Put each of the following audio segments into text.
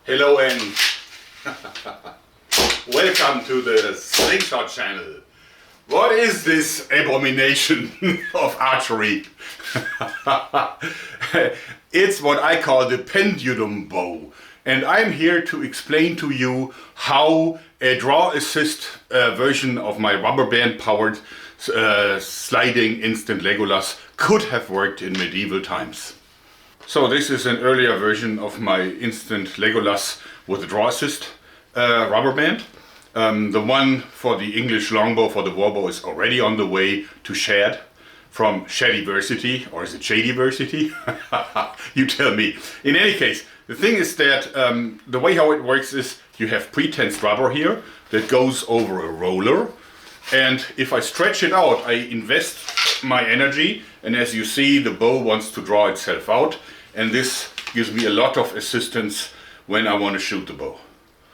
Hello and welcome to the Slingshot channel. What is this abomination of archery? It's what I call the pendulum bow. And I'm here to explain to you how a draw assist version of my rubber band powered sliding instant Legolas could have worked in medieval times. So this is an earlier version of my instant Legolas with a draw assist rubber band. The one for the English longbow for the warbow is already on the way to Shad from Shadiversity, or is it Shadiversity? You tell me. In any case, the thing is that the way how it works is you have pre-tensed rubber here that goes over a roller, and if I stretch it out, I invest my energy, and as you see, the bow wants to draw itself out, and this gives me a lot of assistance when I want to shoot the bow.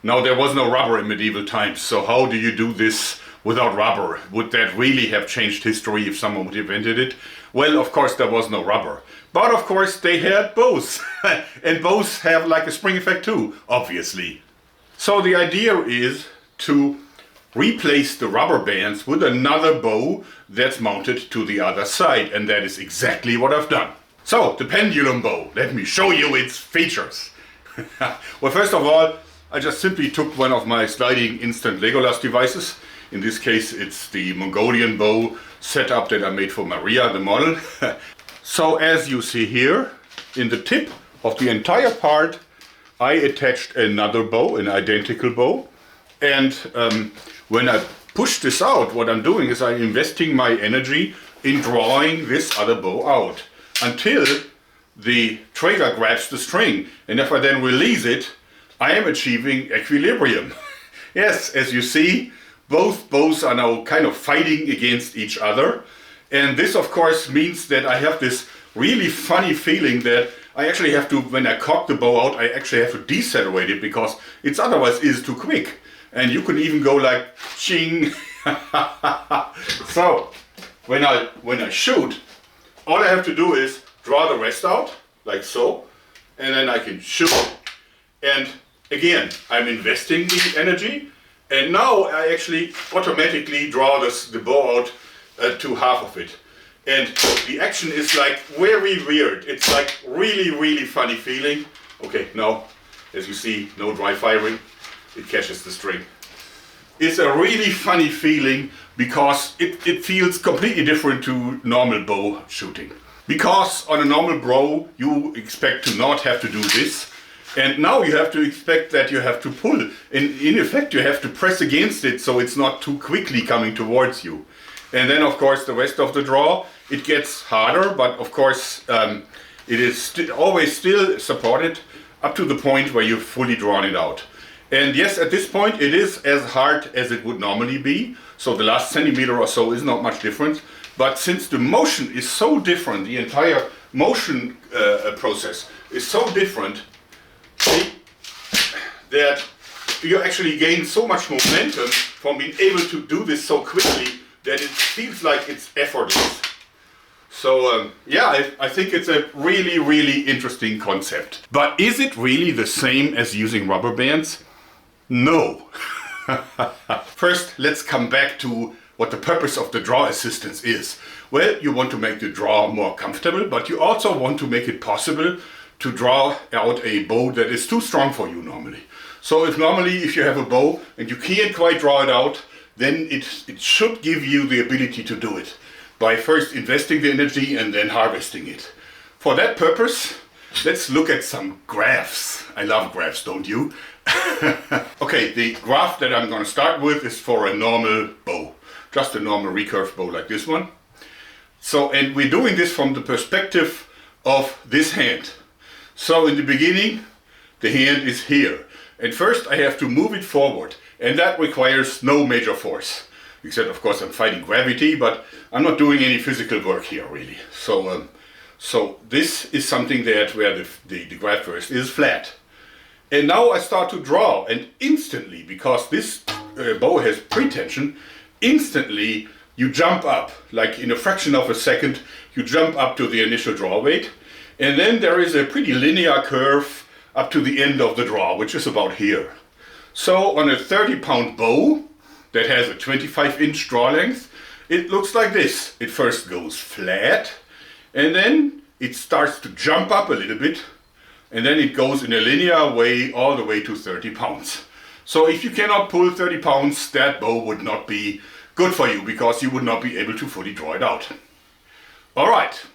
Now, there was no rubber in medieval times, so how do you do this without rubber? Would that really have changed history if someone would have invented it? Well, of course there was no rubber. But of course they had bows. And bows have like a spring effect too, obviously. So the idea is to replace the rubber bands with another bow that's mounted to the other side. And that is exactly what I've done. So, the pendulum bow. Let me show you its features. Well, first of all, I just simply took one of my sliding instant Legolas devices. In this case, it's the Mongolian bow setup that I made for Maria, the model. So as you see here, in the tip of the entire part, I attached another bow, an identical bow. And when I push this out, what I'm doing is I'm investing my energy in drawing this other bow out until the trigger grabs the string. And if I then release it, I am achieving equilibrium. Yes, as you see, both bows are now kind of fighting against each other. And this, of course, means that I have this really funny feeling that I actually have to, when I cock the bow out, I actually have to decelerate it because it's otherwise is too quick. And you can even go like, ching. So, when I shoot, all I have to do is draw the rest out, like so, and then I can shoot. And again, I'm investing the energy, and now I actually automatically draw the bow out to half of it. And the action is like very weird. It's like really funny feeling. Okay, now, as you see, no dry firing. It catches the string. It's a really funny feeling because it feels completely different to normal bow shooting. Because on a normal bow, you expect to not have to do this. And now you have to expect that you have to pull. And in effect, you have to press against it so it's not too quickly coming towards you. And then, of course, the rest of the draw, it gets harder, but of course, it is always still supported up to the point where you've fully drawn it out. And yes, at this point, it is as hard as it would normally be. So the last centimeter or so is not much different. But since the motion is so different, the entire motion process is so different, that you actually gain so much momentum from being able to do this so quickly that it feels like it's effortless. So yeah, I think it's a really interesting concept. But is it really the same as using rubber bands? No. First, let's come back to what the purpose of the draw assistance is. Well, you want to make the draw more comfortable, but you also want to make it possible to draw out a bow that is too strong for you normally. So if you have a bow and you can't quite draw it out, then it should give you the ability to do it by first investing the energy and then harvesting it. For that purpose, let's look at some graphs. I love graphs, don't you? Okay, the graph that I'm going to start with is for a normal bow. Just a normal recurve bow like this one. So, and we're doing this from the perspective of this hand. So in the beginning, the hand is here. And first I have to move it forward. And that requires no major force. Except, of course, I'm fighting gravity, but I'm not doing any physical work here, really. So this is something that where the graph first is flat. And now I start to draw, and instantly, because this bow has pretension, instantly you jump up, like in a fraction of a second, you jump up to the initial draw weight. And then there is a pretty linear curve up to the end of the draw, which is about here. So on a 30-pound bow that has a 25-inch draw length, it looks like this. It first goes flat, and then it starts to jump up a little bit, and then it goes in a linear way all the way to 30 pounds. So if you cannot pull 30 pounds, that bow would not be good for you, because you would not be able to fully draw it out. Alright,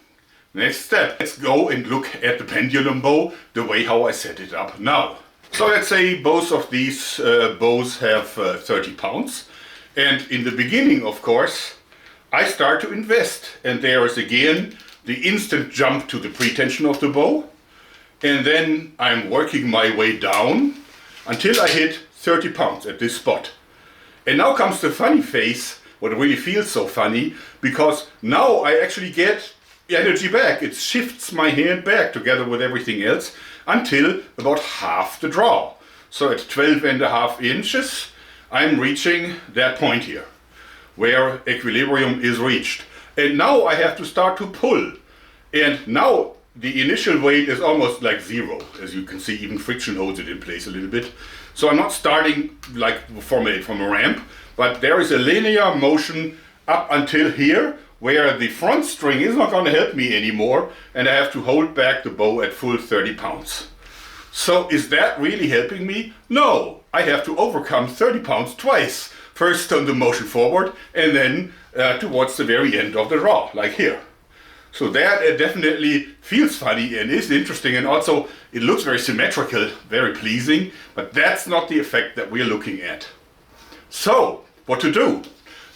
next step. Let's go and look at the pendulum bow, the way how I set it up now. So let's say both of these bows have 30 pounds. And in the beginning, of course, I start to invest. And there is again the instant jump to the pretension of the bow. And then I'm working my way down until I hit 30 pounds at this spot. And now comes the funny phase, what really feels so funny, because now I actually get energy back. It shifts my hand back together with everything else until about half the draw. So at 12.5 inches, I'm reaching that point here, where equilibrium is reached. And now I have to start to pull. And now the initial weight is almost like zero. As you can see, even friction holds it in place a little bit. So I'm not starting like from a ramp, but there is a linear motion up until here, where the front string is not going to help me anymore, and I have to hold back the bow at full 30 pounds. So is that really helping me? No, I have to overcome 30 pounds twice. First on the motion forward, and then towards the very end of the draw, like here. So that definitely feels funny and is interesting, and also it looks very symmetrical, very pleasing, but that's not the effect that we're looking at. So, what to do?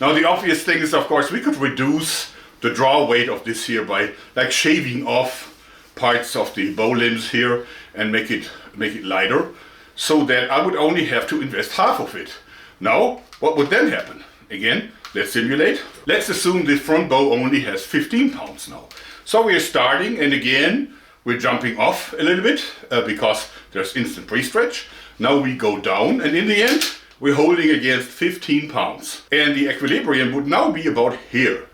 Now the obvious thing is, of course, we could reduce the draw weight of this here by like shaving off parts of the bow limbs here and make it lighter, so that I would only have to invest half of it. Now, what would then happen? Again, let's simulate. Let's assume the front bow only has 15 pounds now. So we are starting, and again, we're jumping off a little bit because there's instant pre-stretch. Now we go down, and in the end, we're holding against 15 pounds. And the equilibrium would now be about here.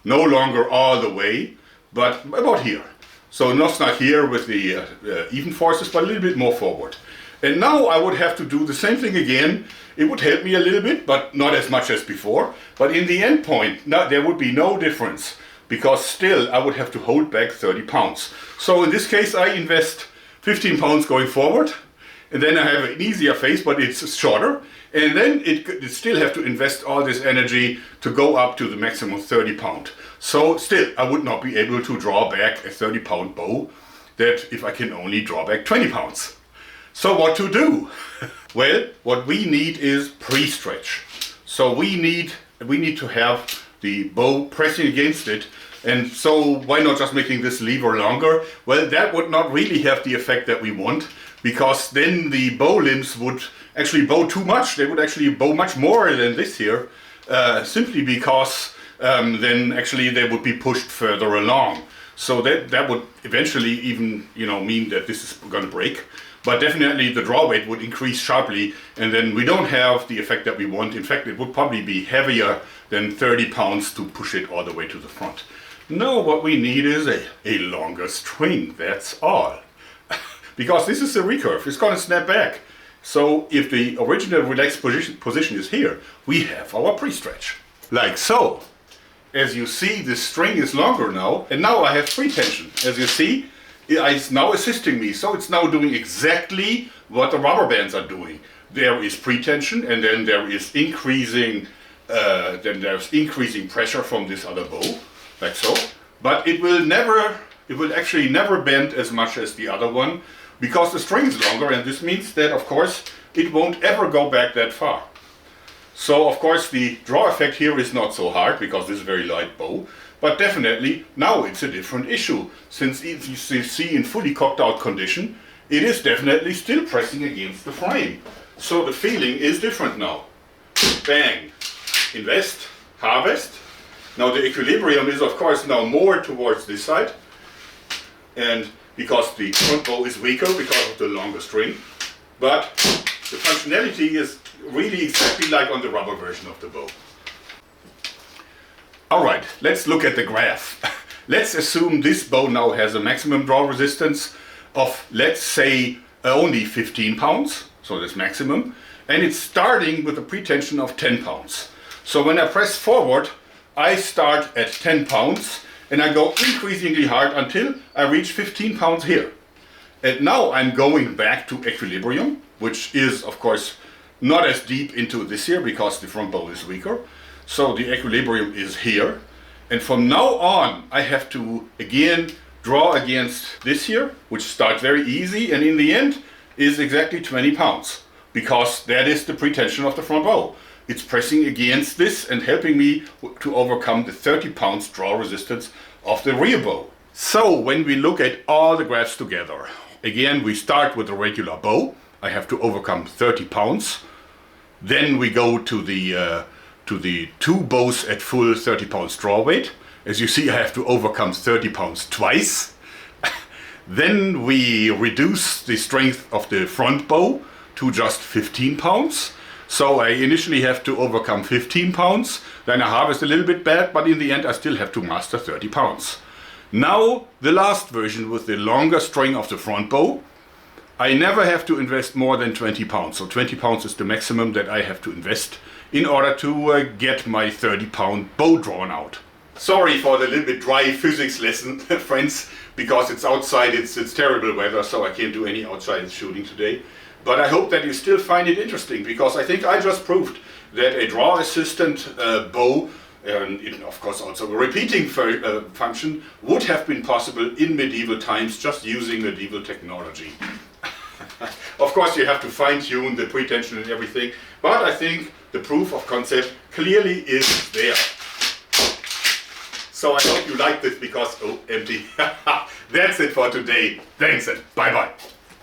No longer all the way, but about here. So not here with the even forces, but a little bit more forward. And now I would have to do the same thing again. It would help me a little bit, but not as much as before. But in the end point, there would be no difference, because still I would have to hold back 30 pounds. So in this case, I invest 15 pounds going forward, and then I have an easier phase, but it's shorter. And then it still have to invest all this energy to go up to the maximum 30 pound. So still, I would not be able to draw back a 30 pound bow that if I can only draw back 20 pounds. So what to do? Well, what we need is pre-stretch. So we need to have the bow pressing against it. And so why not just making this lever longer? Well, that would not really have the effect that we want, because then the bow limbs would actually bow too much. They would actually bow much more than this here, simply because then actually they would be pushed further along. So that would eventually even mean that this is going to break. But definitely the draw weight would increase sharply, and then we don't have the effect that we want. In fact, it would probably be heavier than 30 pounds to push it all the way to the front. No, what we need is a longer string, that's all. Because this is a recurve, it's going to snap back. So if the original relaxed position is here, we have our pre-stretch. Like so. As you see, the string is longer now, and now I have free tension. As you see, it's now assisting me, so it's now doing exactly what the rubber bands are doing. There is pre-tension, and then there is increasing pressure from this other bow, like so. But it will actually never bend as much as the other one, because the string is longer, and this means that, of course, it won't ever go back that far. So, of course, the draw effect here is not so hard, because this is a very light bow. But definitely, now it's a different issue, since if you see in fully cocked out condition, it is definitely still pressing against the frame. So the feeling is different now. Bang! Invest, harvest. Now the equilibrium is of course now more towards this side, and because the front bow is weaker because of the longer string, but the functionality is really exactly like on the rubber version of the bow. Alright, let's look at the graph. Let's assume this bow now has a maximum draw resistance of, let's say, only 15 pounds, so that's maximum, and it's starting with a pretension of 10 pounds. So when I press forward, I start at 10 pounds and I go increasingly hard until I reach 15 pounds here. And now I'm going back to equilibrium, which is of course not as deep into this here because the front bow is weaker. So the equilibrium is here. And from now on, I have to again draw against this here, which starts very easy and in the end is exactly 20 pounds because that is the pretension of the front bow. It's pressing against this and helping me to overcome the 30 pounds draw resistance of the rear bow. So when we look at all the graphs together, again we start with a regular bow. I have to overcome 30 pounds. Then we go to the two bows at full 30 pounds draw weight. As you see, I have to overcome 30 pounds twice. Then we reduce the strength of the front bow to just 15 pounds. So I initially have to overcome 15 pounds, then I harvest a little bit back, but in the end I still have to master 30 pounds. Now the last version with the longer string of the front bow, I never have to invest more than 20 pounds. So 20 pounds is the maximum that I have to invest in order to get my 30 pound bow drawn out. Sorry for the little bit dry physics lesson, friends, because it's outside, it's terrible weather, so I can't do any outside shooting today. But I hope that you still find it interesting, because I think I just proved that a draw assistant bow, and of course also a repeating function, would have been possible in medieval times just using medieval technology. Of course you have to fine-tune the pretension and everything, but I think the proof of concept clearly is there. So I hope you like this because, oh, empty. That's it for today. Thanks and bye-bye.